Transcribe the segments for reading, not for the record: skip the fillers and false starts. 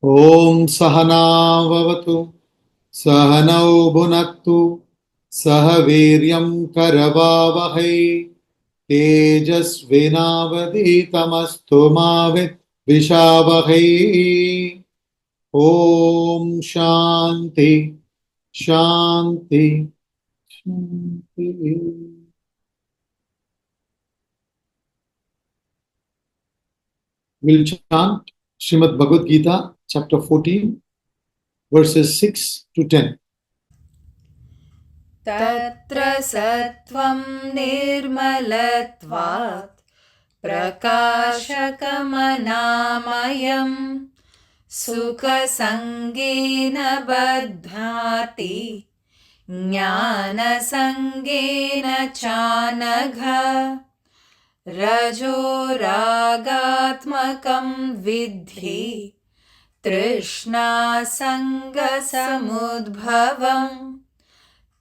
Om Sahana Vavatu Sahanau Bhunaktu Sahaviryam Karavavahai Tejasvinavaditamastu ma Vishavahai. Om Shanti Shanti Shanti. We'll chant Srimad Bhagavad Gita, chapter 14, verses 6 to 10. Tatra sattvam nirmalatvat prakashakamanāmayam sukha sangena baddhati jnana sangena chanagha rajo ragatmakam vidhi trishna sanga samudbhavam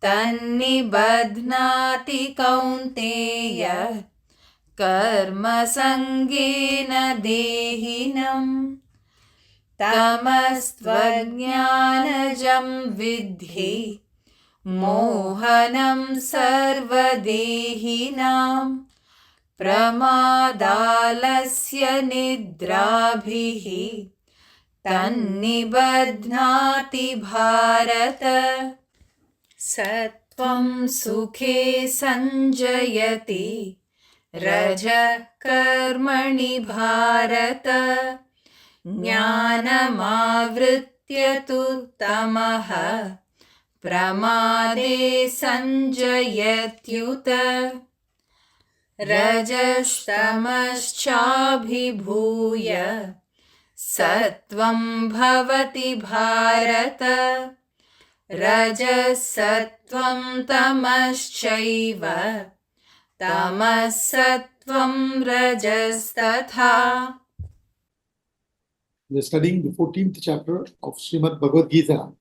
तन्निबध्नाति कौन्तेय कर्मसङ्गेन देहिनम् तमस्त्वज्ञानजं विद्धि मोहनं सर्वदेहिनां प्रमादालस्य निद्राभिः तन्निबध्नाति भारत सत्वं सुखे संजयति रजः कर्मणि भारत ज्ञानमावृत्य तु तमः प्रमादे संजयत्युत रजस्तमश्चाभिभूय सत्वं भवति Bharat रजसत्वं तमश्चैव तमसत्वं रजस्तथा. We are studying the 14th chapter of Srimad Bhagavad Gita.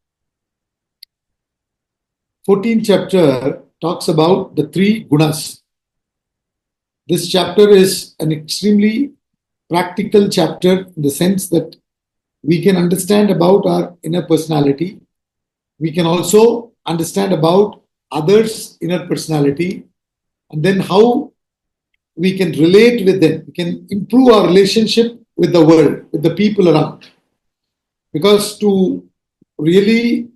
14th chapter talks about the three gunas. This chapter is an extremely practical chapter in the sense that we can understand about our inner personality. We can also understand about others' inner personality, and then how we can relate with them. We can improve our relationship with the world, with the people around. Because to really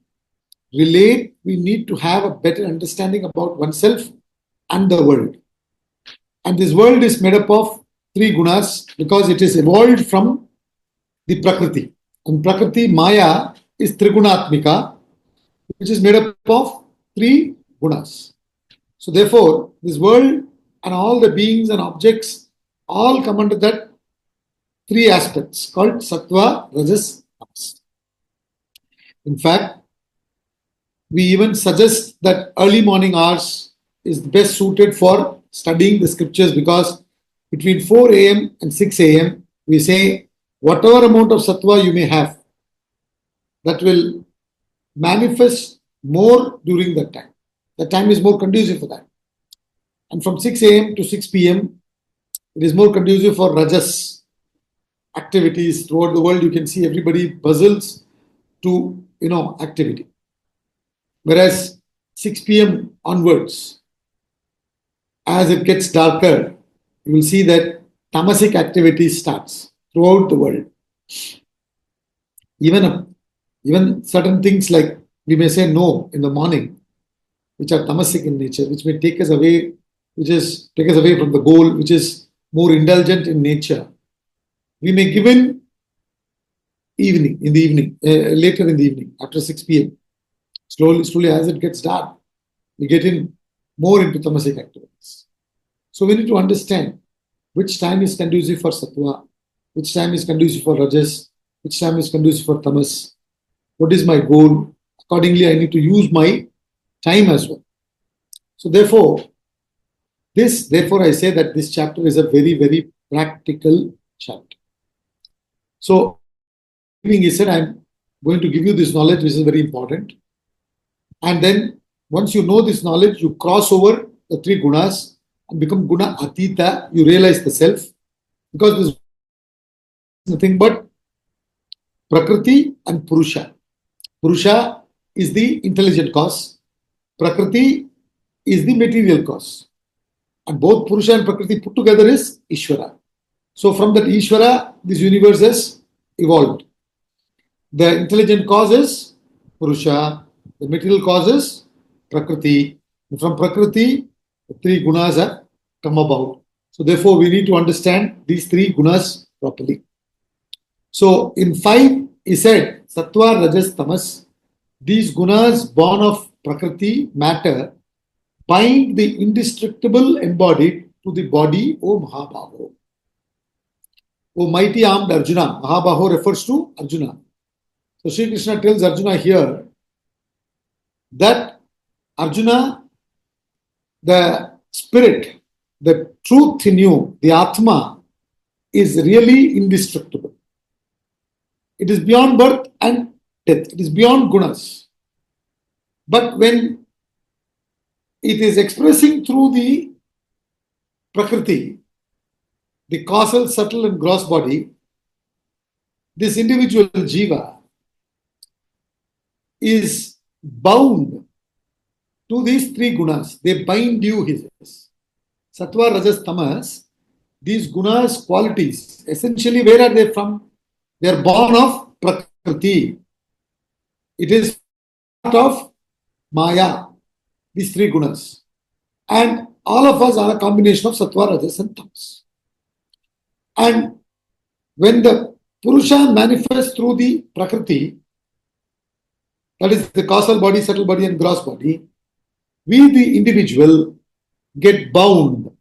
relate, we need to have a better understanding about oneself and the world. And this world is made up of three gunas because it is evolved from the Prakriti. And Prakriti, Maya, is Trigunatmika, which is made up of three gunas. So therefore, this world and all the beings and objects all come under that three aspects called Satva, Rajas, Tamas. In fact, we even suggest that early morning hours is best suited for studying the scriptures because between 4 a.m. and 6 a.m. we say whatever amount of Satva you may have, that will manifest more during that time. The time is more conducive for that. And from 6 a.m. to 6 p.m., it is more conducive for Rajas activities. Throughout the world, you can see everybody puzzles to, activity. Whereas 6 p.m. onwards, as it gets darker, you will see that tamasic activity starts throughout the world. Even certain things like we may say no in the morning, which are tamasic in nature, which may take us away, take us away from the goal, which is more indulgent in nature. We may give in later in the evening, after 6 p.m. Slowly, as it gets dark, we get in more into tamasic activities. So we need to understand which time is conducive for sattva, which time is conducive for rajas, which time is conducive for tamas. What is my goal? Accordingly, I need to use my time as well. So therefore, I say that this chapter is a very, very practical chapter. So, he said, I'm going to give you this knowledge, which is very important. And then, once you know this knowledge, you cross over the three gunas and become guna atita. You realize the self, because this is nothing but Prakriti and Purusha. Purusha is the intelligent cause. Prakriti is the material cause. And both Purusha and Prakriti put together is Ishvara. So from that Ishvara, this universe has evolved. The intelligent cause is Purusha, the material cause is Prakriti. And from Prakriti, the three gunas have come about. So therefore, we need to understand these three gunas properly. So in 5, he said, Satva, Rajas, Tamas, these gunas born of Prakriti, matter, bind the indestructible embodied to the body, O Mahabaho. O mighty armed Arjuna. Mahabaho refers to Arjuna. So Sri Krishna tells Arjuna here that Arjuna, the spirit, the truth in you, the Atma, is really indestructible. It is beyond birth and death. It is beyond gunas. But when it is expressing through the Prakriti, the causal, subtle and gross body, this individual jiva is bound to these three gunas. They bind you, he says. Satva, Rajas, Tamas, these gunas, qualities, essentially where are they from? They are born of Prakriti. It is part of Maya, these three gunas. And all of us are a combination of Satva, Rajas and Tamas. And when the Purusha manifests through the Prakriti, that is the causal body, subtle body and gross body, we the individual get bound.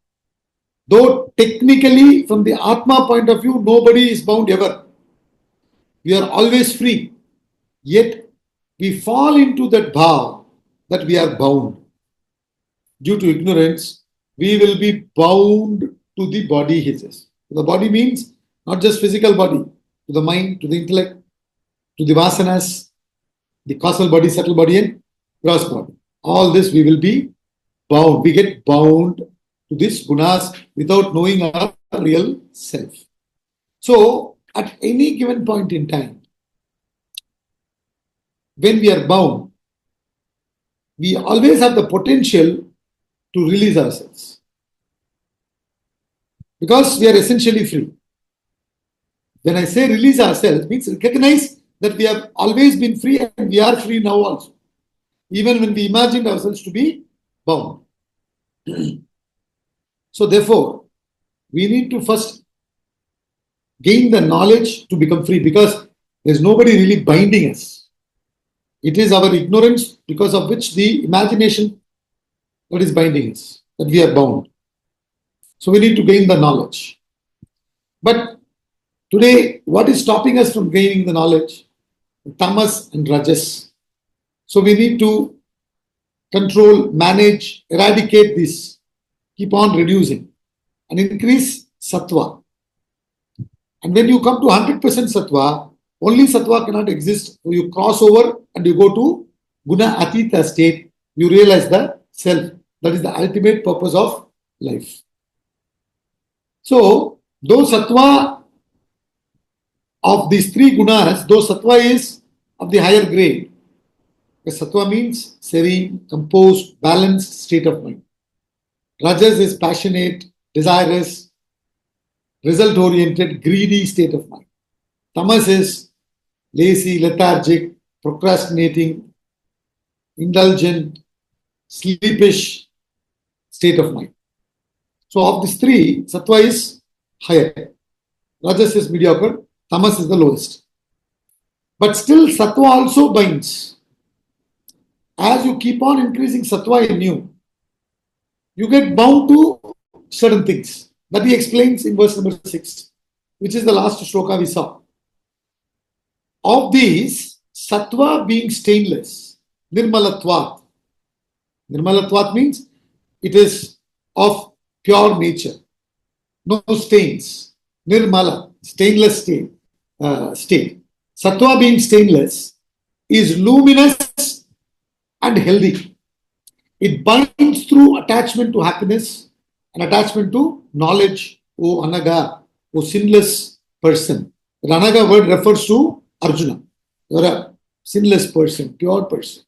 Though technically from the Atma point of view, nobody is bound ever. We are always free. Yet we fall into that bhav that we are bound. Due to ignorance, we will be bound to the body, he says. The body means not just physical body, to the mind, to the intellect, to the vasanas, the causal body, subtle body and gross body. All this we will be bound. We get bound to these gunas without knowing our real self. So at any given point in time, when we are bound, we always have the potential to release ourselves. Because we are essentially free. When I say release ourselves, means recognize that we have always been free and we are free now also. Even when we imagined ourselves to be bound. So therefore, we need to first gain the knowledge to become free, because there is nobody really binding us. It is our ignorance because of which the imagination that is binding us, that we are bound. So we need to gain the knowledge. But today, what is stopping us from gaining the knowledge? Tamas and Rajas. So we need to control, manage, eradicate this, keep on reducing and increase Satva. And when you come to 100% Satva, only Satva cannot exist. So you cross over and you go to Guna Atita state. You realize the self. That is the ultimate purpose of life. So, though Satva of these three gunas, though Satva is of the higher grade, Satva means serene, composed, balanced state of mind. Rajas is passionate, desirous, result-oriented, greedy state of mind. Tamas is lazy, lethargic, procrastinating, indulgent, sleepish state of mind. So of these three, Satva is higher. Rajas is mediocre, Tamas is the lowest. But still Satva also binds. As you keep on increasing Satva in you, you get bound to certain things. That he explains in verse number 6, which is the last shloka we saw. Of these, Satva being stainless, Nirmalatvat. Nirmalatvat means it is of pure nature, no stains. Nirmala, stainless state. Satva being stainless is luminous and healthy. It binds through attachment to happiness and attachment to knowledge, O Anaga, O sinless person. The Anaga word refers to Arjuna, you're a sinless person, pure person.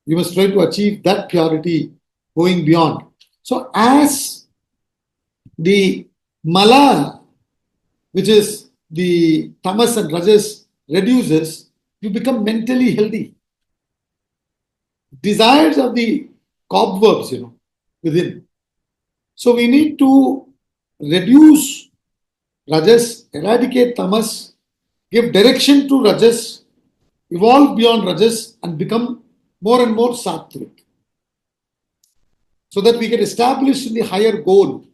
You must try to achieve that purity going beyond. So as the mala, which is the tamas and rajas, reduces, you become mentally healthy. Desires of the cobwebs, within. So we need to reduce rajas, eradicate tamas, give direction to rajas, evolve beyond rajas, and become more and more sattvic, so that we can establish the higher goal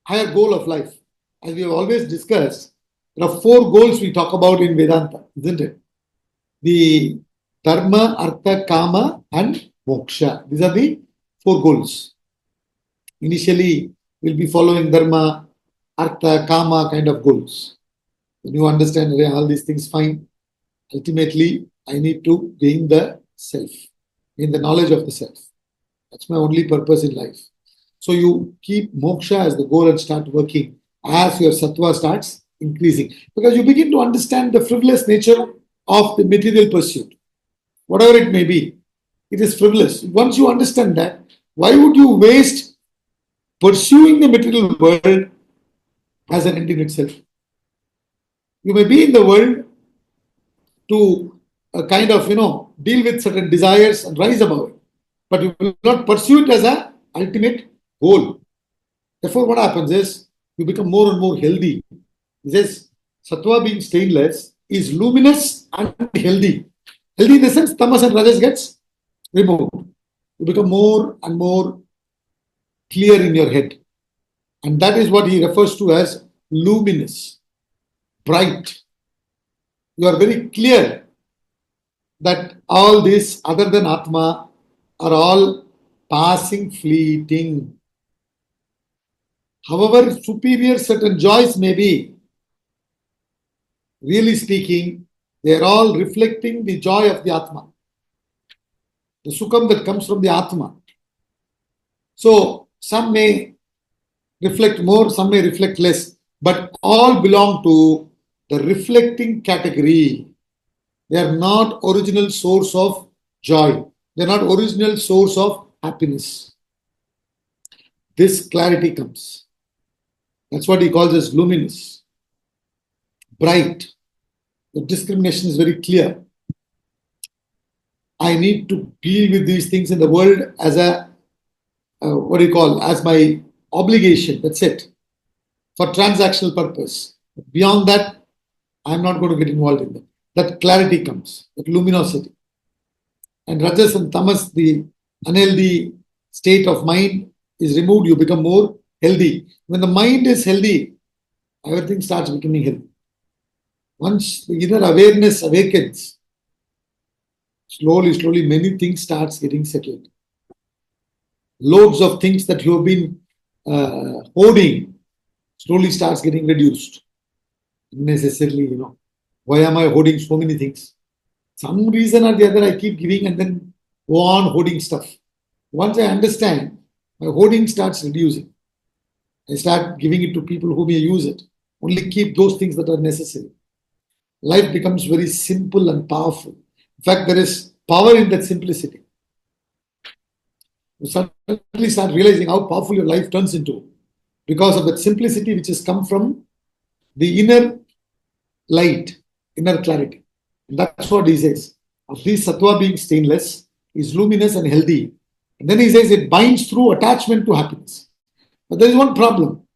of life. As we have always discussed, there are 4 goals we talk about in Vedanta, isn't it? The dharma, artha, kama, and moksha. These are the 4 goals. Initially, we'll be following dharma, artha, kama kind of goals. When you understand all these things, fine. Ultimately, I need to gain the self, gain the knowledge of the self. That's my only purpose in life. So you keep moksha as the goal and start working as your sattva starts increasing. Because you begin to understand the frivolous nature of the material pursuit. Whatever it may be, it is frivolous. Once you understand that, why would you waste pursuing the material world as an end in itself? You may be in the world to kind of, deal with certain desires and rise above it, but you will not pursue it as an ultimate goal. Therefore, what happens is you become more and more healthy. He says, sattva being stainless is luminous and healthy. Healthy in the sense, tamas and rajas gets removed. You become more and more clear in your head. And that is what he refers to as luminous, bright. You are very clear that all this other than Atma are all passing, fleeting. However superior certain joys may be, really speaking, they are all reflecting the joy of the Atma, the sukham that comes from the Atma. So some may reflect more, some may reflect less, but all belong to the reflecting category. They are not original source of joy. They are not original source of happiness. This clarity comes. That's what he calls as luminous, bright. The discrimination is very clear. I need to deal with these things in the world as a, as my obligation. That's it. For transactional purpose. Beyond that, I'm not going to get involved in that. That clarity comes, that luminosity. And rajas and tamas, the unhealthy state of mind is removed, you become more healthy. When the mind is healthy, everything starts becoming healthy. Once the inner awareness awakens, slowly, many things starts getting settled. Loads of things that you have been hoarding slowly starts getting reduced. Necessarily, why am I hoarding so many things? Some reason or the other I keep giving and then go on hoarding stuff. Once I understand, my hoarding starts reducing. I start giving it to people who may use it. Only keep those things that are necessary. Life becomes very simple and powerful. In fact, there is power in that simplicity. You suddenly start realizing how powerful your life turns into because of that simplicity which has come from the inner light, inner clarity. And that's what he says. Of this sattva being stainless, is luminous and healthy. And then he says it binds through attachment to happiness. But there is one problem.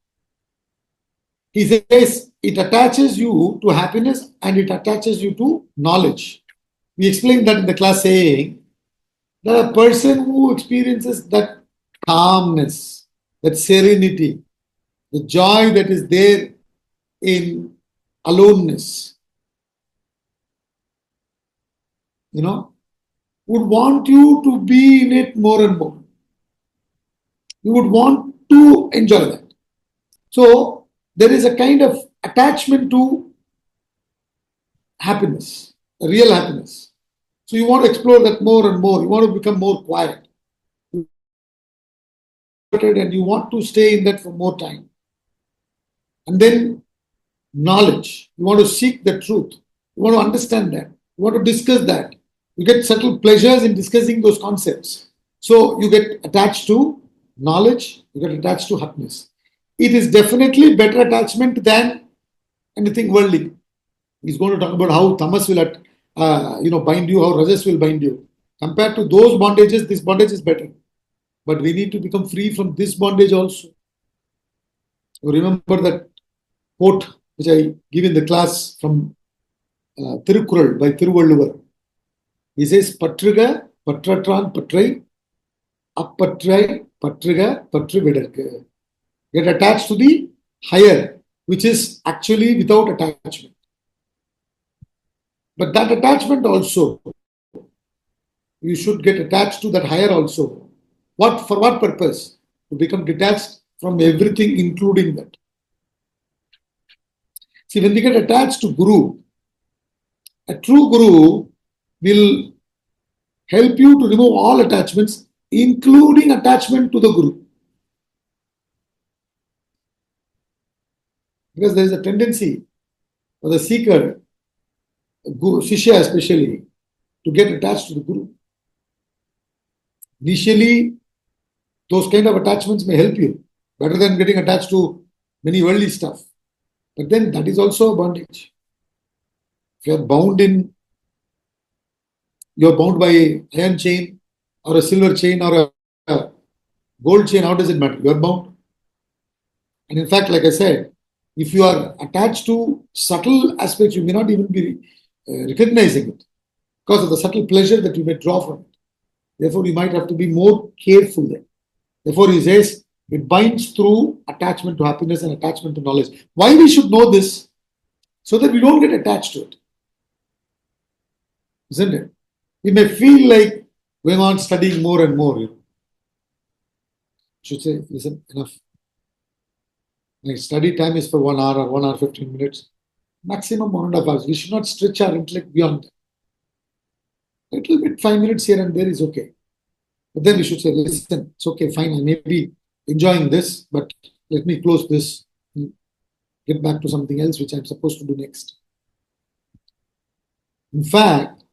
He says it attaches you to happiness and it attaches you to knowledge. We explained that in the class saying that a person who experiences that calmness, that serenity, the joy that is there in aloneness, would want you to be in it more and more. You would want to enjoy that. So there is a kind of attachment to happiness, real happiness. So you want to explore that more and more. You want to become more quiet. And you want to stay in that for more time. And then knowledge. You want to seek the truth. You want to understand that. You want to discuss that. You get subtle pleasures in discussing those concepts. So you get attached to knowledge, you get attached to happiness. It is definitely better attachment than anything worldly. He's going to talk about how tamas will bind you, how rajas will bind you. Compared to those bondages, this bondage is better. But we need to become free from this bondage also. You remember that quote which I give in the class from Tirukkural by Thiruvalluvar. He says, Patruga, Patratran, Patrai, Appatrai, Patruga, Patru Vidarka. Get attached to the higher, which is actually without attachment. But that attachment also, you should get attached to that higher also. For what purpose? To become detached from everything, including that. See, when we get attached to Guru, a true Guru will help you to remove all attachments, including attachment to the Guru. Because there is a tendency for the seeker, Guru, Shishya especially, to get attached to the Guru. Initially, those kind of attachments may help you better than getting attached to many worldly stuff. But then that is also a bondage. If you're bound by an iron chain or a silver chain or a gold chain, how does it matter? You're bound. And in fact, like I said, if you are attached to subtle aspects, you may not even be recognizing it because of the subtle pleasure that you may draw from it. Therefore, you might have to be more careful there. Therefore, he says, it binds through attachment to happiness and attachment to knowledge. Why we should know this? So that we don't get attached to it. Isn't it? We may feel like going on studying more and more. You should say, listen, enough. My study time is for 1 hour or 1 hour 15 minutes. Maximum 1.5 hours. We should not stretch our intellect beyond that. A little bit, 5 minutes here and there is okay. But then we should say, listen, it's okay, fine, I may be enjoying this, but let me close this and get back to something else which I'm supposed to do next. In fact,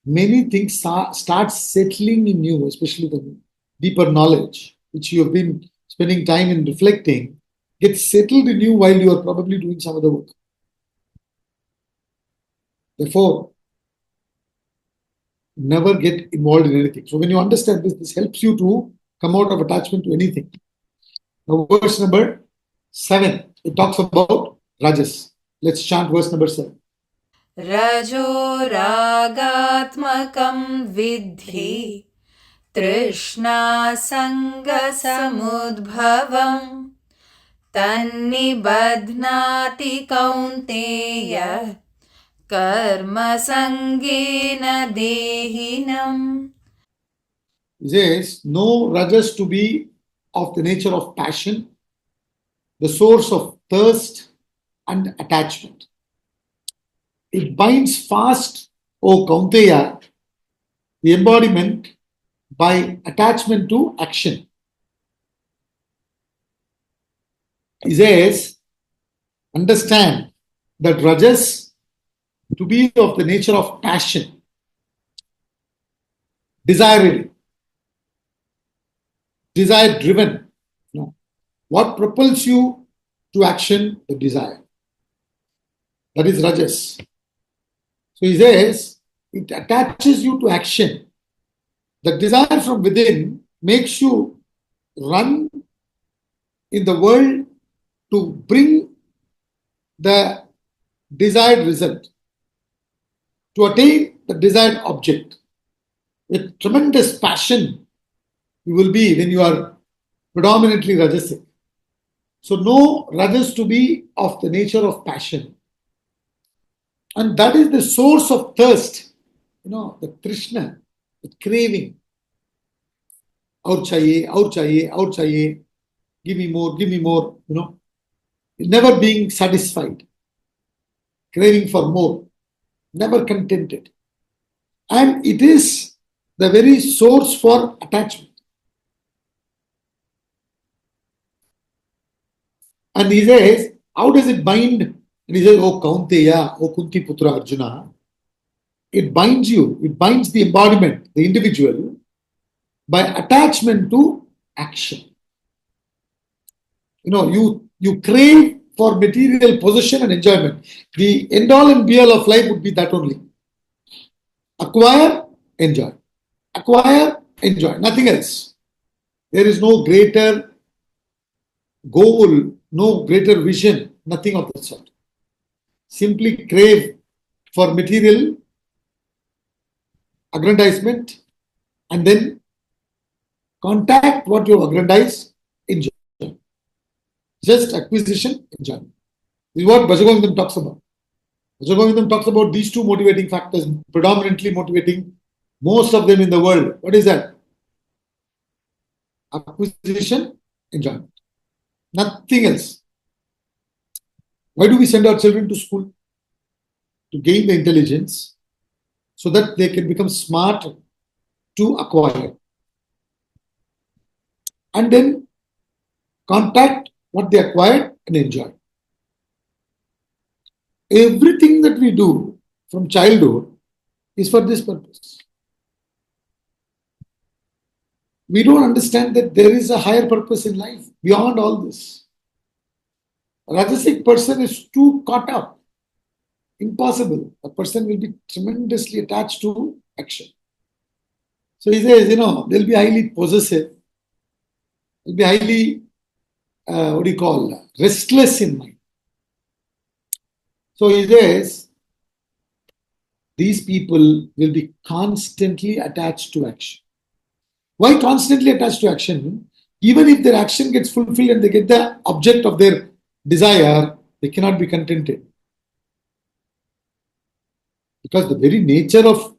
many things start settling in you, especially the deeper knowledge, which you have been spending time in reflecting, gets settled in you while you are probably doing some other work. Therefore, never get involved in anything. So when you understand this, this helps you to come out of attachment to anything. Now, verse number 7, it talks about Rajas. Let's chant verse number 7. Rajo ragatmakam vidhi Trishna sanga samudbhavam Tannibadhnati kaunteya Karma sangena dehinam. He says, know Rajas to be of the nature of passion, the source of thirst and attachment. It binds fast, O Kaunteya, the embodiment by attachment to action. He says, understand that Rajas to be of the nature of passion, desire driven. No. What propels you to action? The desire. That is Rajas. So he says, it attaches you to action. The desire from within makes you run in the world to bring the desired result, to attain the desired object. With tremendous passion you will be when you are predominantly Rajasic. So know Rajas to be of the nature of passion. And that is the source of thirst. The Krishna, the craving. Aur chahiye, give me more, Never being satisfied. Craving for more. Never contented. And it is the very source for attachment. And he says, how does it bind And he says, "Oh Kaunteya, oh Kunti Putra Arjuna," it binds you, it binds the embodiment, the individual, by attachment to action. You crave for material possession and enjoyment. The end all and be all of life would be that only. Acquire, enjoy. Acquire, enjoy. Nothing else. There is no greater goal, no greater vision, nothing of that sort. Simply crave for material aggrandizement and then contact what you have aggrandized, enjoy. Just acquisition, enjoyment. This is what Bhagavad talks about. Bhagavad talks about these two motivating factors, predominantly motivating most of them in the world. What is that? Acquisition, enjoyment. Nothing else. Why do we send our children to school? To gain the intelligence so that they can become smart to acquire. And then contact what they acquired and enjoy. Everything that we do from childhood is for this purpose. We don't understand that there is a higher purpose in life beyond all this. A Rajasic person is too caught up. Impossible. A person will be tremendously attached to action. So he says, they'll be highly possessive. They'll be highly, restless in mind. So he says, these people will be constantly attached to action. Why constantly attached to action? Even if their action gets fulfilled and they get the object of their desire, they cannot be contented. Because the very nature of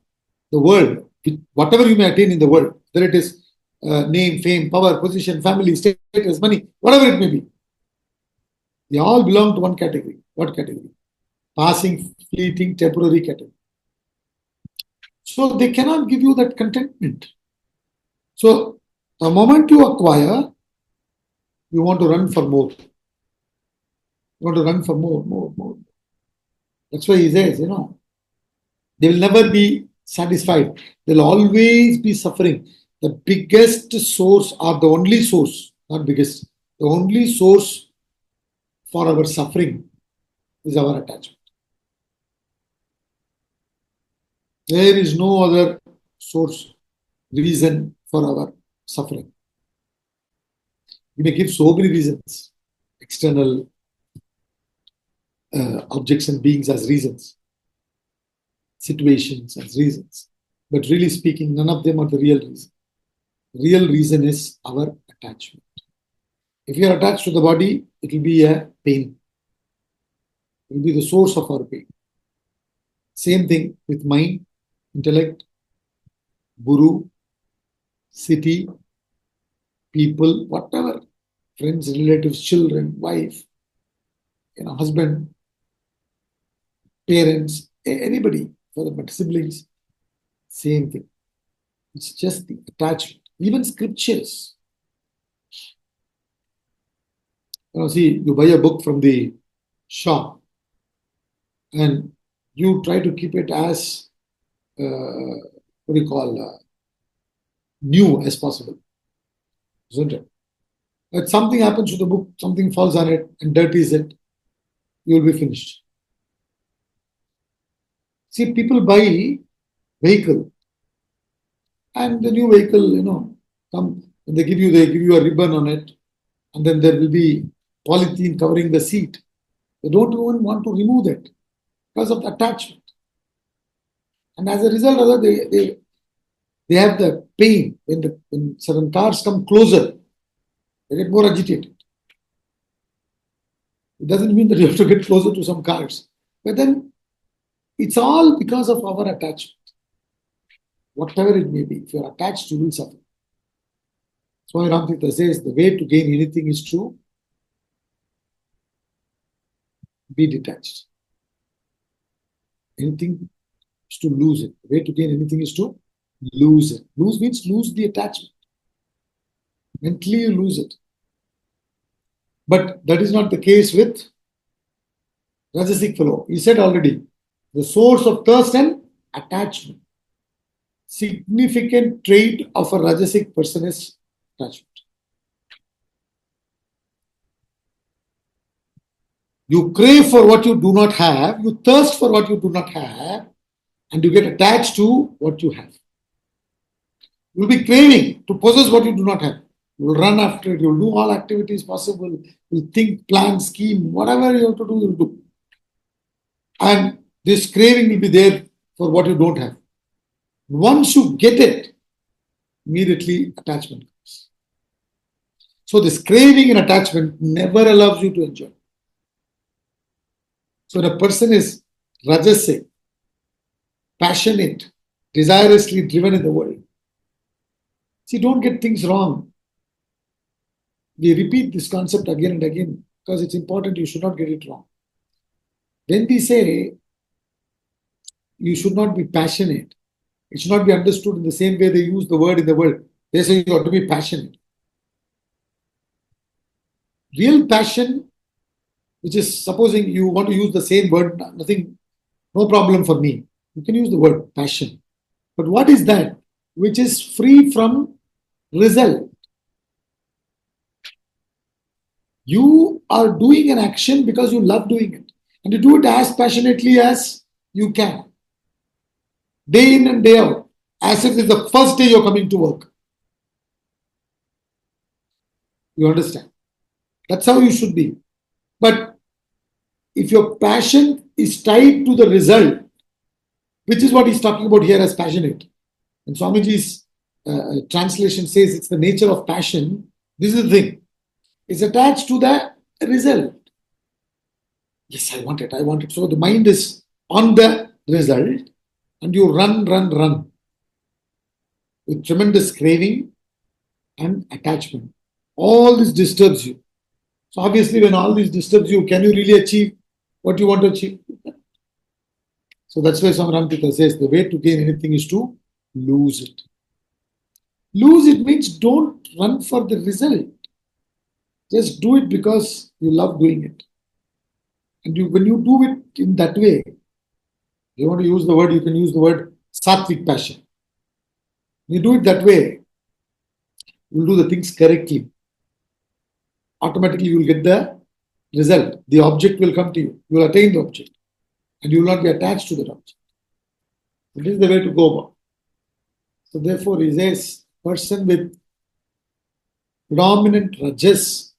the world, whatever you may attain in the world, whether it is name, fame, power, position, family, status, money, whatever it may be, they all belong to one category. What category? Passing, fleeting, temporary category. So they cannot give you that contentment. So the moment you acquire, you want to run for more. You want to run for more. That's why he says, they will never be satisfied. They'll always be suffering. The biggest source, or the only source, not biggest, the only source for our suffering is our attachment. There is no other source, reason for our suffering. We may give so many reasons, external objects and beings as reasons, situations as reasons. But really speaking, none of them are the real reason. The real reason is our attachment. If you are attached to the body, it will be a pain. It will be the source of our pain. Same thing with mind, intellect, guru, city, people, whatever, friends, relatives, children, wife, husband, parents, anybody, for the matter, siblings, same thing. It's just the attachment. Even scriptures. See, you buy a book from the shop and you try to keep it as new as possible, isn't it? If something happens to the book, something falls on it and dirties it, you will be finished. See, people buy vehicle, and the new vehicle, come and they give you a ribbon on it, and then there will be polythene covering the seat. They don't even want to remove that because of the attachment. And as a result, they have the pain when certain cars come closer. They get more agitated. It doesn't mean that you have to get closer to some cars. But then it's all because of our attachment. Whatever it may be, if you are attached, you will suffer. That's why Ramtita says the way to gain anything is to be detached. Anything is to lose it. The way to gain anything is to lose it. Lose means lose the attachment. Mentally you lose it. But that is not the case with Rajasic fellow. He said already, the source of thirst and attachment. Significant trait of a Rajasic person is attachment. You crave for what you do not have, you thirst for what you do not have, and you get attached to what you have. You'll be craving to possess what you do not have. You'll run after it, you'll do all activities possible, you'll think, plan, scheme, whatever you have to do, you'll do. And this craving will be there for what you don't have. Once you get it, immediately attachment comes. So this craving and attachment never allows you to enjoy. So when a person is rajasic, passionate, desirously driven in the world, see, don't get things wrong. We repeat this concept again and again because it's important. You should not get it wrong. When we say you should not be passionate, it should not be understood in the same way they use the word in the world. They say you ought to be passionate. Real passion, which is supposing you want to use the same word, nothing, no problem for me. You can use the word passion. But what is that? Which is free from result. You are doing an action because you love doing it. And you do it as passionately as you can. Day in and day out. As if it's the first day you're coming to work. You understand? That's how you should be. But if your passion is tied to the result, which is what he's talking about here as passionate, and Swamiji's translation says it's the nature of passion, this is the thing. It's attached to the result. Yes, I want it, I want it. So the mind is on the result and you run with tremendous craving and attachment. All this disturbs you. So obviously when all this disturbs you, can you really achieve what you want to achieve? So that's why Swami Ramtita says the way to gain anything is to lose it. Lose it means don't run for the result. Just do it because you love doing it. And when you do it in that way, you want to use the word, you can use the word sattvic passion. When you do it that way, you'll do the things correctly. Automatically you will get the result. The object will come to you. You will attain the object. And you will not be attached to that object. This is the way to go about. So therefore he says, person with predominant rajas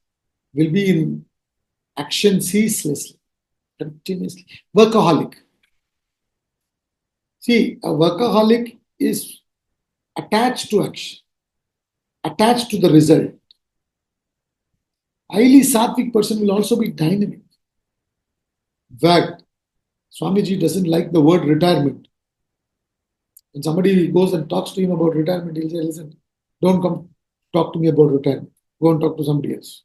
will be in action ceaselessly, continuously. Workaholic. See, a workaholic is attached to action, attached to the result. Highly sattvic person will also be dynamic. In fact, Swamiji doesn't like the word retirement. When somebody goes and talks to him about retirement, he'll say, listen, don't come talk to me about retirement. Go and talk to somebody else.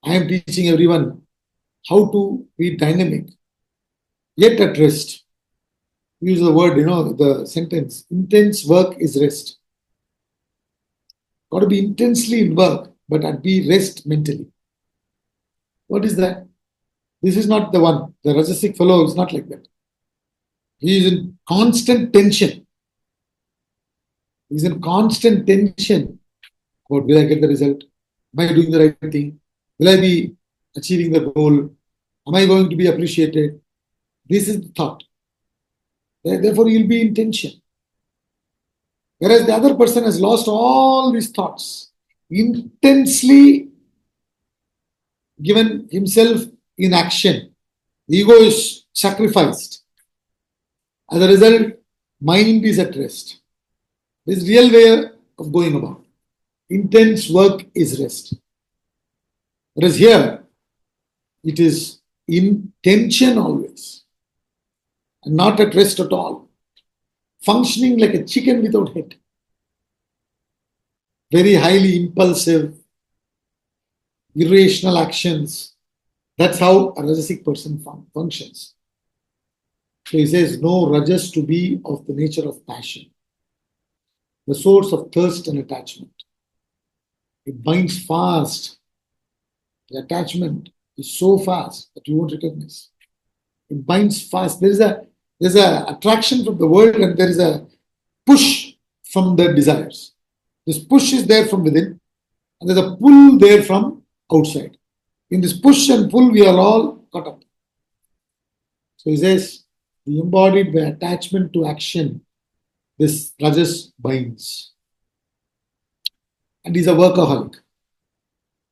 I am teaching everyone how to be dynamic, yet at rest. Use the word, the sentence, intense work is rest. Got to be intensely in work, but at be rest mentally. What is that? This is not the one. The Rajasic fellow is not like that. He is in constant tension. He is in constant tension about will I get the result? Am I doing the right thing? Will I be achieving the goal? Am I going to be appreciated? This is the thought. Therefore, he will be in tension. Whereas the other person has lost all these thoughts, intensely given himself in action. Ego is sacrificed. As a result, mind is at rest. This is real way of going about. Intense work is rest. Whereas here, it is in tension always. And not at rest at all. Functioning like a chicken without head. Very highly impulsive, irrational actions. That's how a Rajasic person functions. So he says, no rajas to be of the nature of passion, the source of thirst and attachment. It binds fast. The attachment is so fast that you won't recognize. It binds fast. There's a attraction from the world, and there is a push from the desires. This push is there from within, and there's a pull there from outside. In this push and pull, we are all caught up. So he says, the embodied by attachment to action, this rajas binds. And he's a workaholic.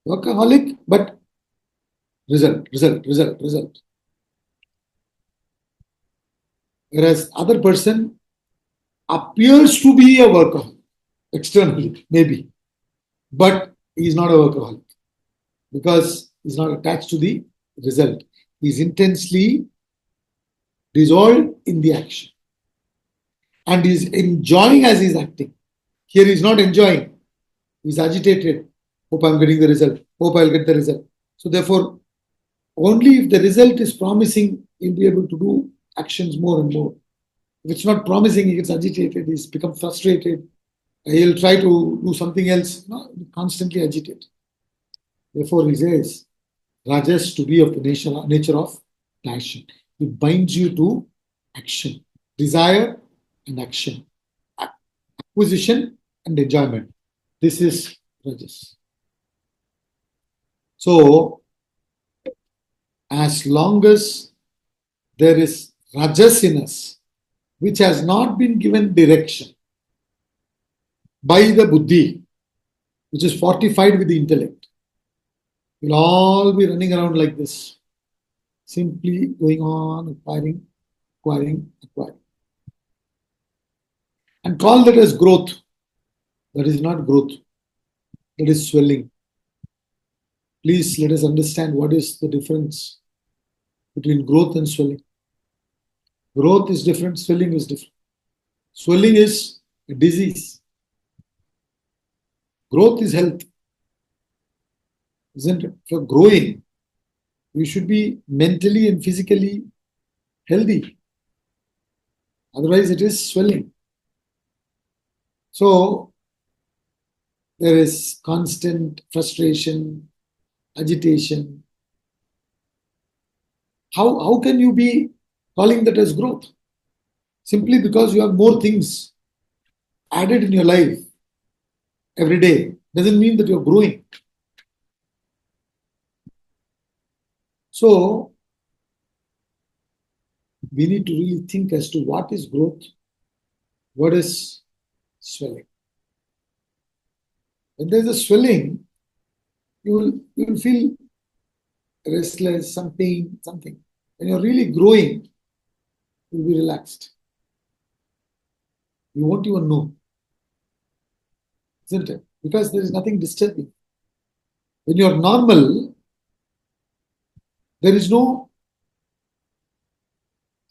Workaholic, but result. Whereas other person appears to be a workaholic, externally, maybe. But he is not a workaholic because he's not attached to the result. He's intensely dissolved in the action. And he's enjoying as he's acting. Here he's not enjoying. He's agitated. Hope I'm getting the result. Hope I'll get the result. So therefore, only if the result is promising, he'll be able to do actions more and more. If it's not promising, he gets agitated. He's become frustrated. He'll try to do something else. No, constantly agitated. Therefore, he says, Rajas to be of the nature of passion. It binds you to action, desire and action, acquisition and enjoyment. This is Rajas. So, as long as there is Rajas in us, which has not been given direction by the buddhi, which is fortified with the intellect, we'll all be running around like this, simply going on acquiring. And call that as growth. That is not growth. That is swelling. Please let us understand what is the difference between growth and swelling. Growth is different, swelling is different. Swelling is a disease. Growth is health. Isn't it? If you're growing, you should be mentally and physically healthy. Otherwise, it is swelling. So, there is constant frustration, agitation. How can you be calling that as growth? Simply because you have more things added in your life every day doesn't mean that you're growing. So, we need to really think as to what is growth, what is swelling. When there's a swelling, you will feel restless, some pain, something. When you're really growing, you'll be relaxed. You won't even know. Isn't it? Because there is nothing disturbing. When you're normal, there is no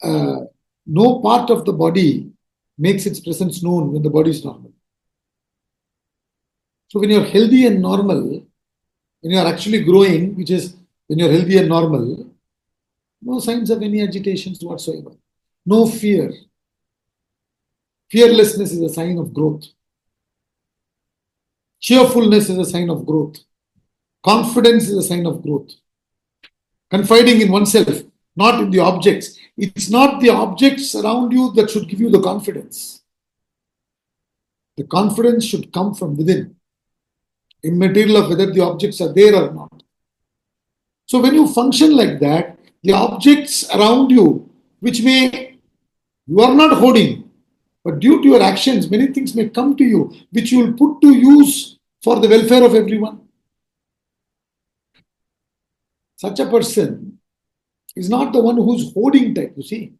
part of the body makes its presence known when the body is normal. So when you're healthy and normal, when you're actually growing, which is when you're healthy and normal, no signs of any agitations whatsoever. No fear. Fearlessness is a sign of growth. Cheerfulness is a sign of growth. Confidence is a sign of growth. Confiding in oneself, not in the objects. It's not the objects around you that should give you the confidence. The confidence should come from within, immaterial of whether the objects are there or not. So when you function like that, the objects around you, which you are not holding, but due to your actions, many things may come to you, which you will put to use for the welfare of everyone. Such a person is not the one who's hoarding type, you see.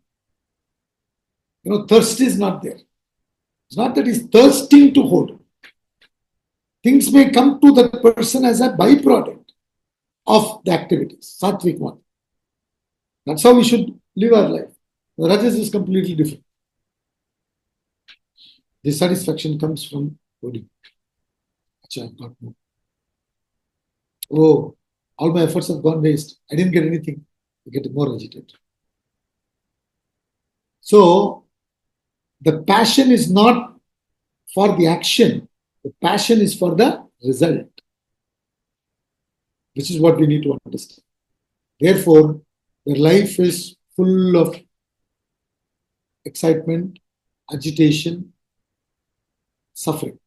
Thirst is not there. It's not that he's thirsting to hoard. Things may come to that person as a byproduct of the activities, sattvic one. That's how we should live our life. The rajas is completely different. The satisfaction comes from hoarding. I've got more. Oh, all my efforts have gone waste. I didn't get anything. I get more agitated. So, the passion is not for the action. The passion is for the result. This is what we need to understand. Therefore, the life is full of excitement, agitation, suffering.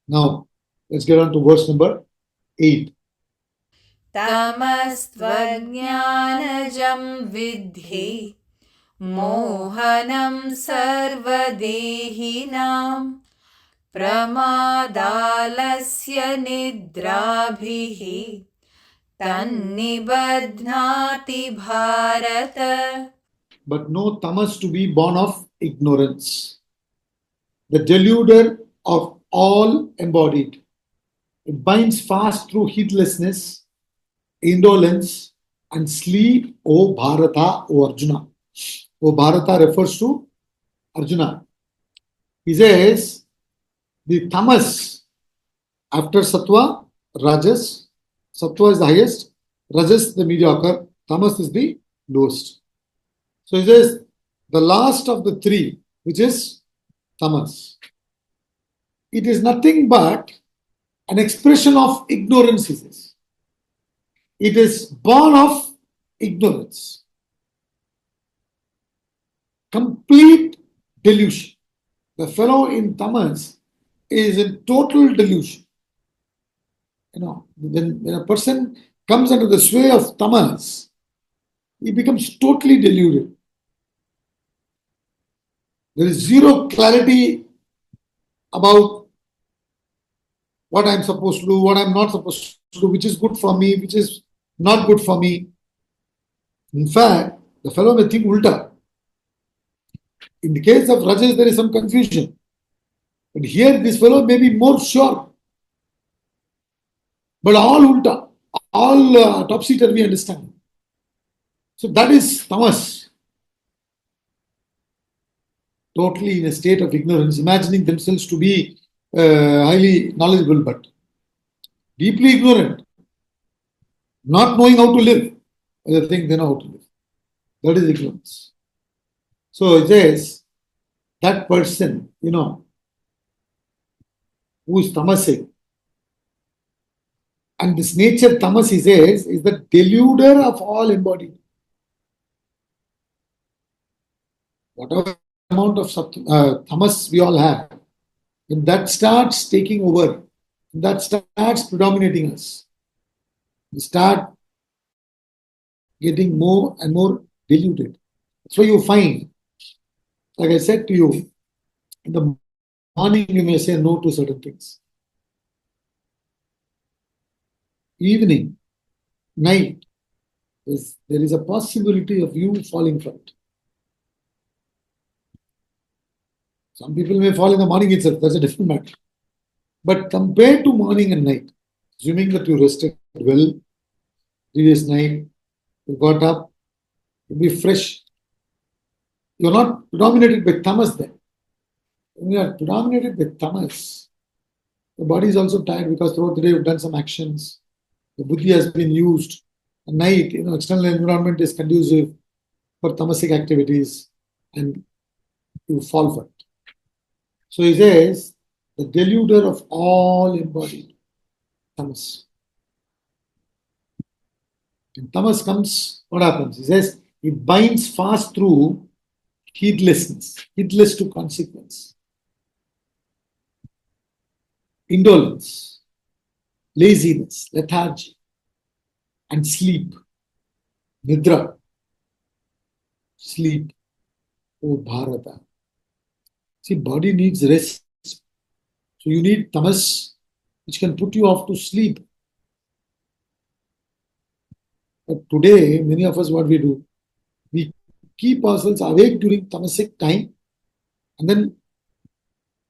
Now, let's get on to verse number 8. तमस्त्वज्ञानजं विद्धि मोहनं सर्वदेहिनां प्रमादालस्य निद्राभिः तन्निबध्नाति Bharat. But know tamas to be born of ignorance, the deluder of all embodied. It binds fast through heedlessness, indolence, and sleep, O Bharata, O Arjuna. O Bharata refers to Arjuna. He says, the tamas, after Satva, Rajas. Satva is the highest, Rajas the mediocre, Tamas is the lowest. So he says, the last of the three, which is Tamas, it is nothing but an expression of ignorance, he says. It is born of ignorance. Complete delusion. The fellow in Tamas is in total delusion. When a person comes under the sway of tamas, he becomes totally deluded. There is zero clarity about what I'm supposed to do, what I'm not supposed to do, which is good for me, which is not good for me. In fact, the fellow may think ulta. In the case of Rajas, there is some confusion. But here, this fellow may be more sure. But all ulta, all topsy-turvy understanding. So that is tamas. Totally in a state of ignorance, imagining themselves to be highly knowledgeable, but deeply ignorant, not knowing how to live. They think they know how to live. That is ignorance. So it says, that person, who is tamasic, and this nature, tamas, he says, is the deluder of all embodied. Whatever amount of tamas we all have, when that starts taking over, that starts predominating us, we start getting more and more deluded. That's why you find, like I said to you, in the morning you may say no to certain things. Evening, night, there is a possibility of you falling for it. Some people may fall in the morning itself, that's a different matter. But compared to morning and night, assuming that you rested well previous night, you got up, you'll be fresh. You're not predominated by tamas then. When you are predominated by tamas, the body is also tired because throughout the day you've done some actions. The buddhi has been used. At night, external environment is conducive for tamasic activities and you fall for it. So he says, the deluder of all embodied, tamas. When tamas comes, what happens? He says, it binds fast through heedlessness, heedless to consequence, indolence, laziness, lethargy, and sleep, nidra, sleep, O Bharata. See, body needs rest. So you need tamas, which can put you off to sleep. But today, many of us, what we do, we keep ourselves awake during tamasic time, and then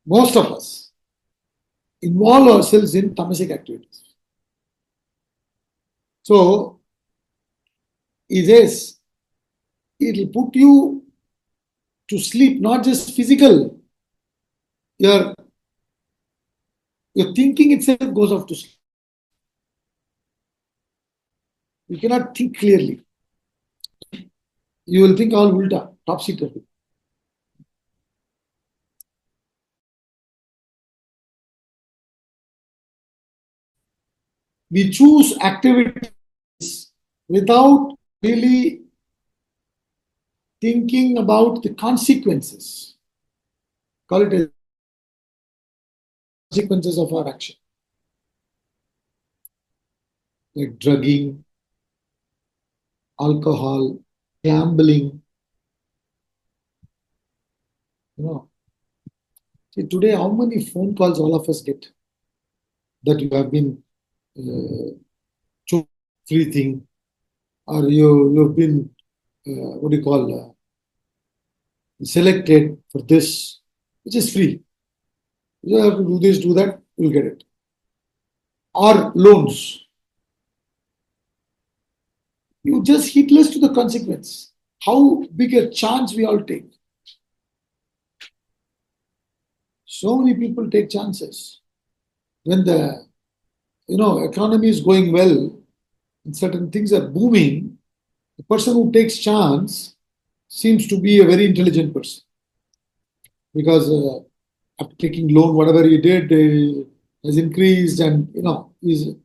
most of us involve ourselves in tamasic activities. So, he says, it will put you to sleep, not just physical. Your thinking itself goes off to sleep. You cannot think clearly. You will think all ulta, topsy-turvy. We choose activities without really thinking about the consequences. Call it as consequences of our action, like drugging, alcohol, gambling. You know, see today how many phone calls all of us get that you have been chosen free thing, or you've been what do you call selected for this, which is free. You have to do this, do that, you'll get it. Or loans. You just heedless to the consequence. How big a chance we all take. So many people take chances. When the economy is going well and certain things are booming, the person who takes chance seems to be a very intelligent person. Because after taking loan, whatever he did has increased and is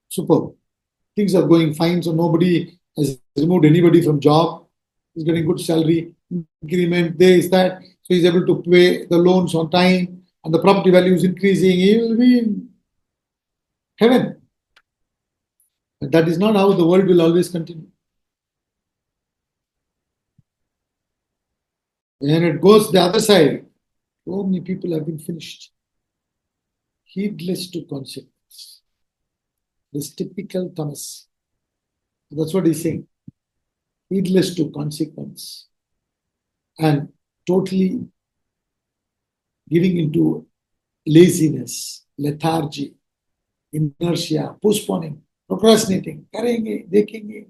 superb. Things are going fine, so nobody has removed anybody from job. He's getting good salary, increment, this, that. So he's able to pay the loans on time and the property value is increasing. He will be in heaven. But that is not how the world will always continue. And it goes the other side. So many people have been finished. Heedless to consequence. This typical Tamas. That's what he's saying. Heedless to consequence. And totally giving into laziness, lethargy, inertia, postponing, procrastinating. करेंगे, देखेंगे.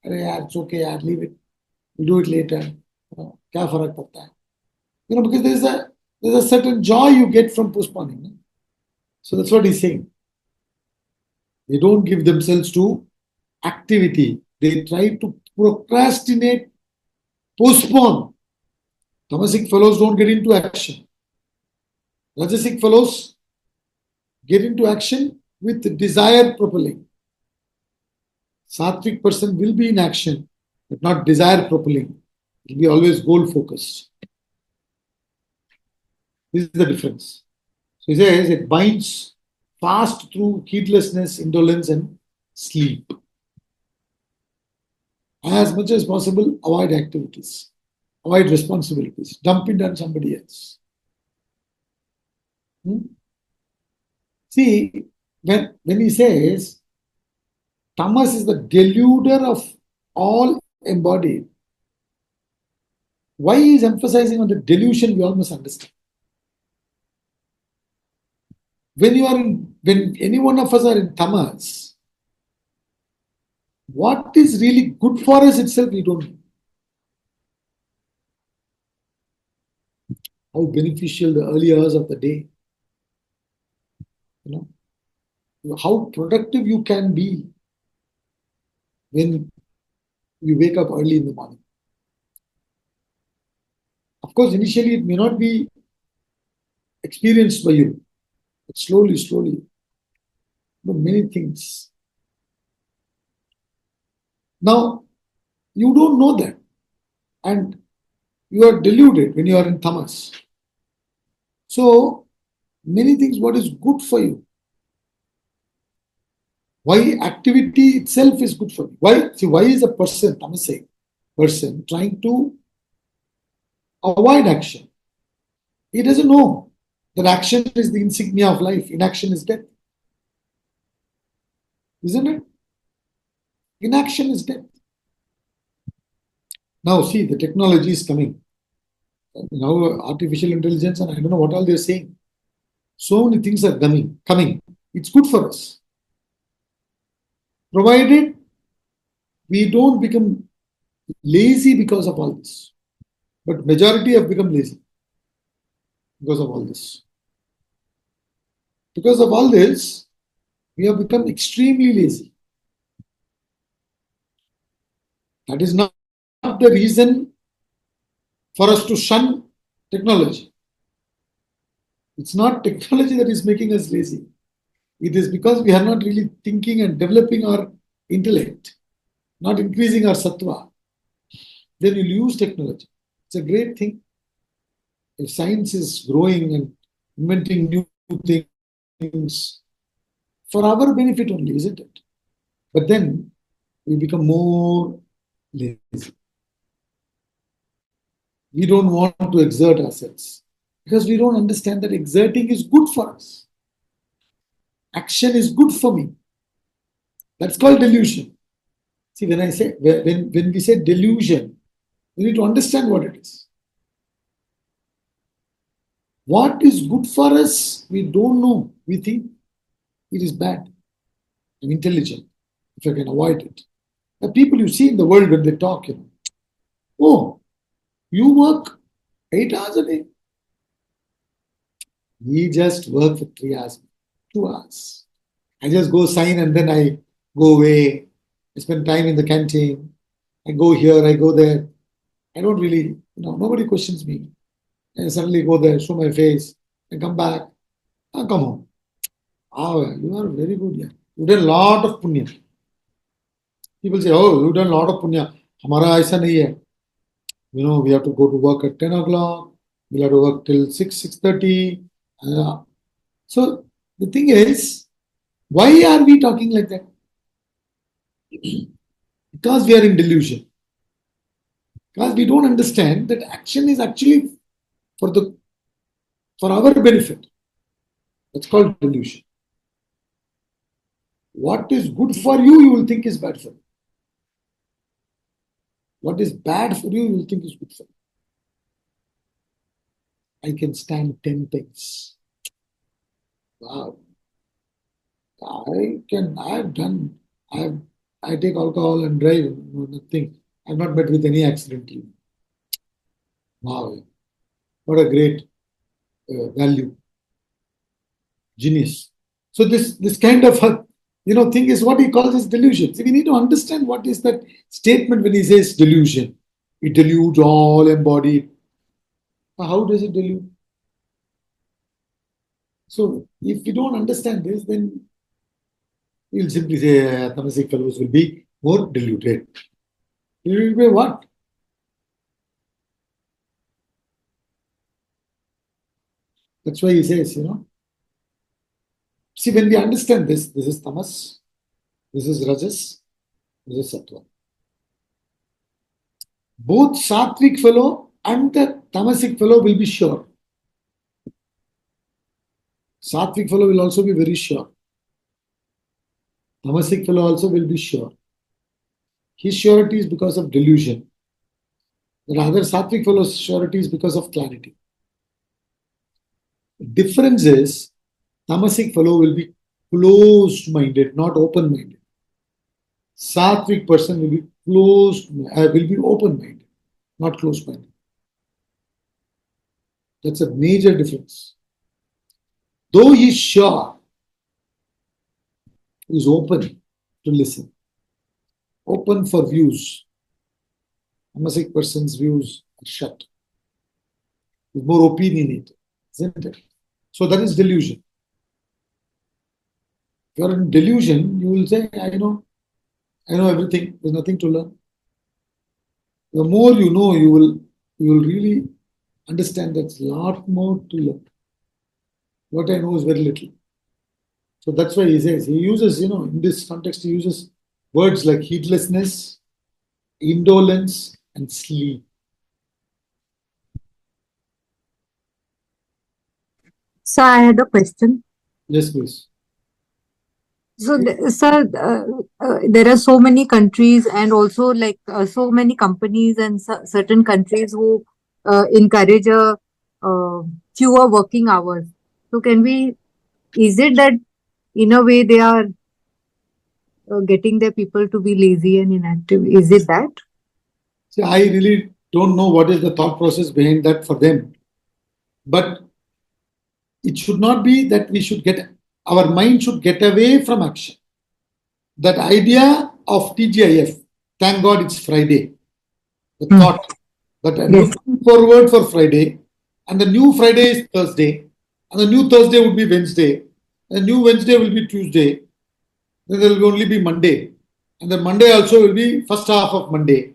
अरे यार, it's okay, यार, leave it. We'll do it later. क्या फर्क पड़ता है? Because there's a certain joy you get from postponing. So that's what he's saying. They don't give themselves to activity. They try to procrastinate, postpone. Tamasic fellows don't get into action. Rajasic fellows get into action with desire propelling. Sattvic person will be in action, but not desire propelling. It will be always goal focused. This is the difference. So he says it binds fast through heedlessness, indolence, and sleep. As much as possible, avoid activities, avoid responsibilities, dump it on somebody else. See, when he says Tamas is the deluder of all embodied, why he is emphasizing on the delusion, we all must understand. When any one of us are in Tamas, what is really good for us itself, we don't know. How beneficial the early hours of the day. How productive you can be when you wake up early in the morning. Of course, initially it may not be experienced by you, but slowly, many things. Now, you don't know that, and you are deluded when you are in Tamas. So, many things, what is good for you. Why activity itself is good for you. Why is a person, Tamasic person, trying to avoid action? He doesn't know that action is the insignia of life. Inaction is death. Isn't it? Inaction is death. Now see, the technology is coming. Now artificial intelligence and I don't know what all they're saying. So many things are coming. It's good for us. Provided we don't become lazy because of all this. But majority have become lazy because of all this. Because of all this, we have become extremely lazy. That is not the reason for us to shun technology. It's not technology that is making us lazy. It is because we are not really thinking and developing our intellect, not increasing our Satva. then you'll use technology. It's a great thing. If science is growing and inventing new things for our benefit only, isn't it? But then we become more lazy. We don't want to exert ourselves because we don't understand that exerting is good for us. Action is good for me. That's called delusion. See, when we say delusion, we need to understand what it is. What is good for us, we don't know. We think it is bad. I'm intelligent if I can avoid it. The people you see in the world when they talk, oh, you work 8 hours a day. We just work for 3 hours, 2 hours. I just go sign and then I go away. I spend time in the canteen. I go here, I go there. I don't really, nobody questions me. I suddenly go there, show my face, I come back, I come home. Oh, you are very good. Yeah. You've done a lot of punya. People say, oh, you've done a lot of punya. Hamara aisa nahi hai. We have to go to work at 10 o'clock. We'll have to work till 6, 6:30. So the thing is, why are we talking like that? Because we are in delusion. Because we don't understand that action is actually for our benefit. That's called delusion. What is good for you, you will think is bad for you. What is bad for you, you will think is good for you. I can stand 10 things. Wow. I take alcohol and drive, nothing. I've not met with any accident. Wow. What a great value. Genius. So this kind of thing is what he calls as delusion. So we need to understand what is that statement when he says delusion. It deludes all embodied. How does it delude? So if we don't understand this, then we'll simply say Tamasic fellows will be more deluded. Deluded by what? That's why he says, See, when we understand this is Tamas, this is Rajas, this is Satva. Both Sattvic fellow and the Tamasic fellow will be sure. Sattvic fellow will also be very sure. Tamasic fellow also will be sure. His surety is because of delusion. The other Sattvic fellow's surety is because of clarity. The difference is Tamasic fellow will be closed-minded, not open-minded. Sattvic person will be open-minded, not closed-minded. That's a major difference. Though he is sure, he is open to listen, open for views. Tamasic person's views are shut. He's more opinionated, isn't it? So that is delusion. If you are in delusion, you will say, I know everything, there's nothing to learn. The more you know, you will really understand there's a lot more to learn. What I know is very little. So that's why he says, he uses, in this context, he uses words like heedlessness, indolence, and sleep. So I had a question. Yes, please. So, sir, there are so many countries and also so many companies and certain countries who encourage fewer working hours. So is it that in a way they are getting their people to be lazy and inactive? Is it that? See, I really don't know what is the thought process behind that for them. But it should not be that our mind should get away from action. That idea of TGIF, thank God it's Friday. The thought that I'm looking forward for Friday, and the new Friday is Thursday, and the new Thursday would be Wednesday, and the new Wednesday will be Tuesday, then there will only be Monday, and then Monday also will be first half of Monday.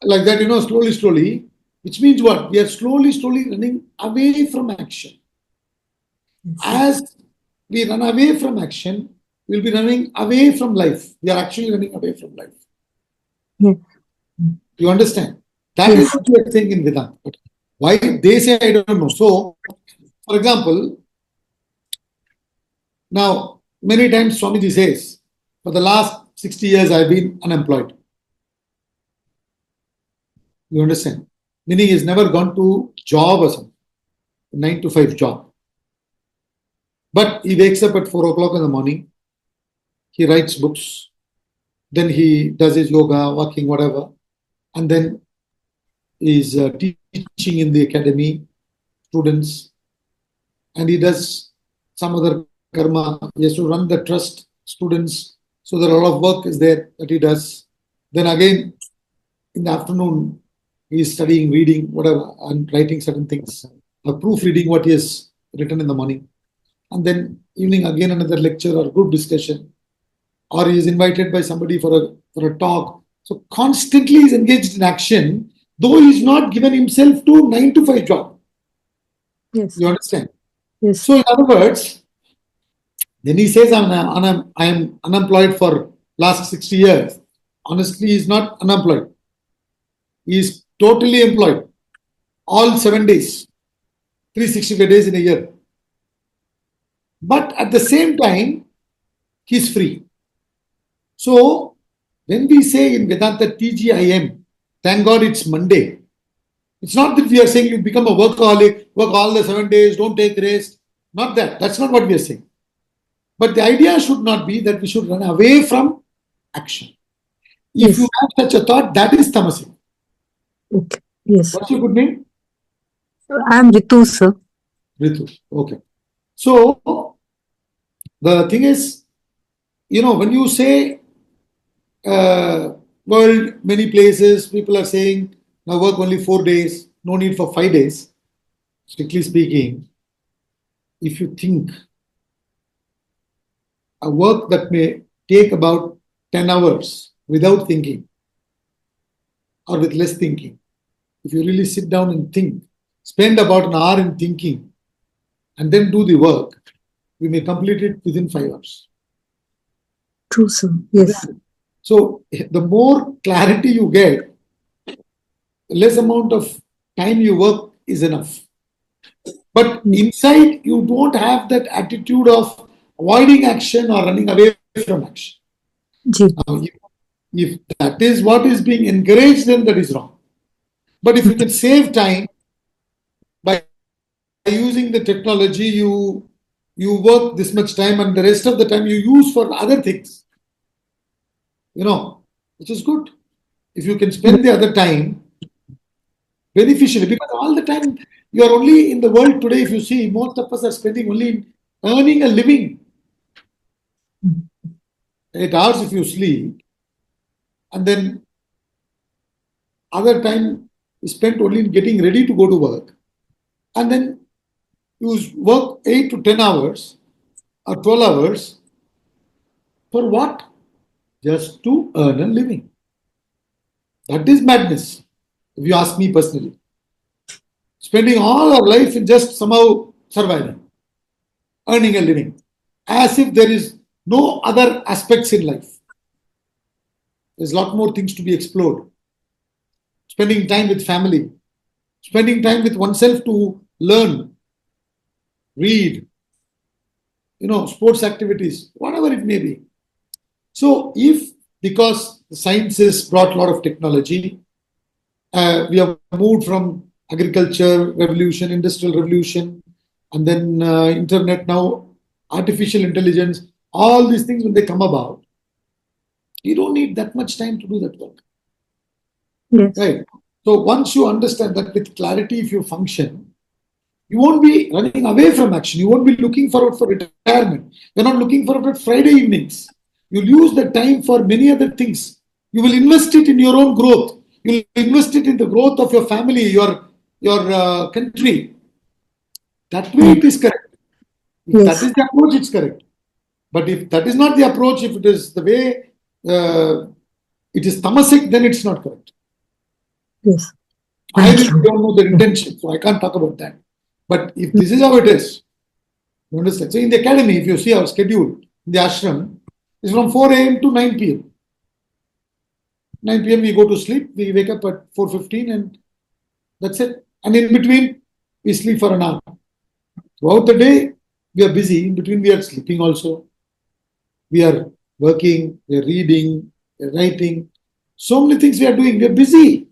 like that, slowly, which means what? We are slowly running away from action. As we run away from action, we'll be running away from life. We are actually running away from life. Yes. You understand? That is Yes. what we are saying in Vedanta. But why they say, I don't know. So, for example, now many times Swamiji says, for the last 60 years I've been unemployed. You understand? Meaning he's never gone to job or something, 9 to 5 job. But he wakes up at 4 o'clock in the morning, he writes books, then he does his yoga, walking, whatever, and then he's teaching in the academy, students, and he does some other karma. He has to run the trust, students, so that a lot of work is there that he does. Then again, in the afternoon, he is studying, reading, whatever, and writing certain things, or proofreading what he has written in the morning. And then evening again another lecture or group discussion, or he is invited by somebody for a talk. So constantly he is engaged in action, though he is not given himself to 9 to 5 job. Yes. You understand? Yes. So in other words, then he says, I am unemployed for last 60 years. Honestly, he is not unemployed. He is totally employed. All 7 days, 365 days in a year. But at the same time, he is free. So when we say in Vedanta TGIM, thank God it's Monday. It's not that we are saying you become a workaholic, work all the 7 days, don't take rest. Not that. That's not what we are saying. But the idea should not be that we should run away from action. If Yes. you have such a thought, that is tamasic. Okay. Yes. What's your good name? I am Ritu, sir. Ritu. Okay. So the thing is, when you say world, many places, people are saying now work only 4 days, no need for 5 days. Strictly speaking, if you think a work that may take about 10 hours without thinking or with less thinking, if you really sit down and think, spend about an hour in thinking and then do the work, we may complete it within 5 hours. True, sir. Yes. So the more clarity you get, the less amount of time you work is enough. But inside, you don't have that attitude of avoiding action or running away from action. Ji. Now, if that is what is being encouraged, then that is wrong. But if you can save time by using the technology, you work this much time and the rest of the time you use for other things, which is good. If you can spend the other time beneficially, because all the time you are only in the world today, if you see, most of us are spending only in earning a living. 8 hours if you sleep, and then other time is spent only in getting ready to go to work, and then you work 8 to 10 hours or 12 hours for what? Just to earn a living. That is madness, if you ask me personally. Spending all our life in just somehow surviving, earning a living, as if there is no other aspects in life. There's a lot more things to be explored. Spending time with family, spending time with oneself to learn, read, sports activities, whatever it may be. So if, because science has brought a lot of technology, we have moved from agriculture revolution, industrial revolution, and then internet, now artificial intelligence, all these things, when they come about, you don't need that much time to do that work. Yes. Right. So once you understand that with clarity, if you function, you won't be running away from action. You won't be looking forward for retirement. You're not looking forward to Friday evenings. You'll use the time for many other things. You will invest it in your own growth. You'll invest it in the growth of your family, your country. That way it is correct. If Yes. that is the approach, it's correct. But if that is not the approach, if it is the way it is tamasic, then it's not correct. Yes. I Thank really you. don't know the intention, so I can't talk about that. But if this is how it is, you understand? So in the academy, if you see our schedule, in the ashram, it's from 4 a.m. to 9 p.m. 9 p.m. we go to sleep, we wake up at 4:15 and that's it. And in between, we sleep for an hour. Throughout the day, we are busy. In between, we are sleeping also. We are working, we are reading, we are writing. So many things we are doing. We are busy.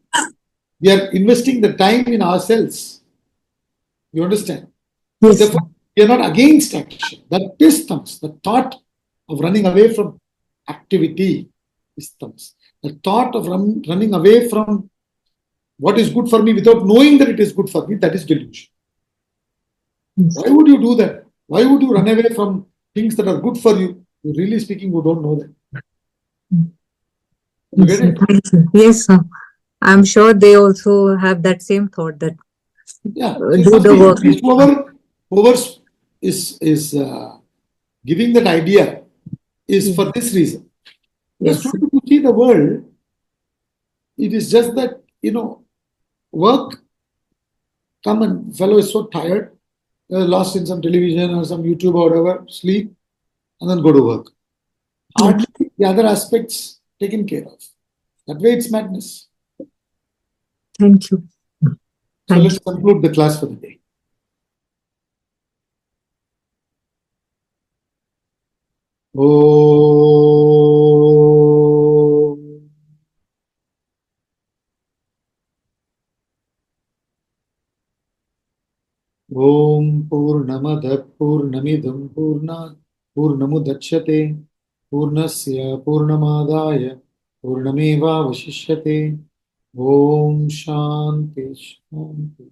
We are investing the time in ourselves. You understand? Yes. Therefore, we are not against action. That is tamas. The thought of running away from activity is tamas. The thought of running away from what is good for me without knowing that it is good for me, that is delusion. Yes. Why would you do that? Why would you run away from things that are good for you? Really speaking, you don't know that. You Yes, get it? thank you. Yes, sir. I'm sure they also have that same thought that Yeah. So it do must the be work. whoever is giving that idea is for this reason. Because Yes. today you see the world, it is just that, work, come and fellow is so tired, lost in some television or some YouTube or whatever, sleep, and then go to work. Hardly the other aspects taken care of. That way it's madness. Thank you. So Thank let's you. conclude the class for the day. Oh. ॐ पूर्णमदः पूर्णमिदं पूर्णमुदच्यते पूर्णस्य पूर्णमादाय पूर्णमेवावशिष्यते ॐ शान्ति शान्ति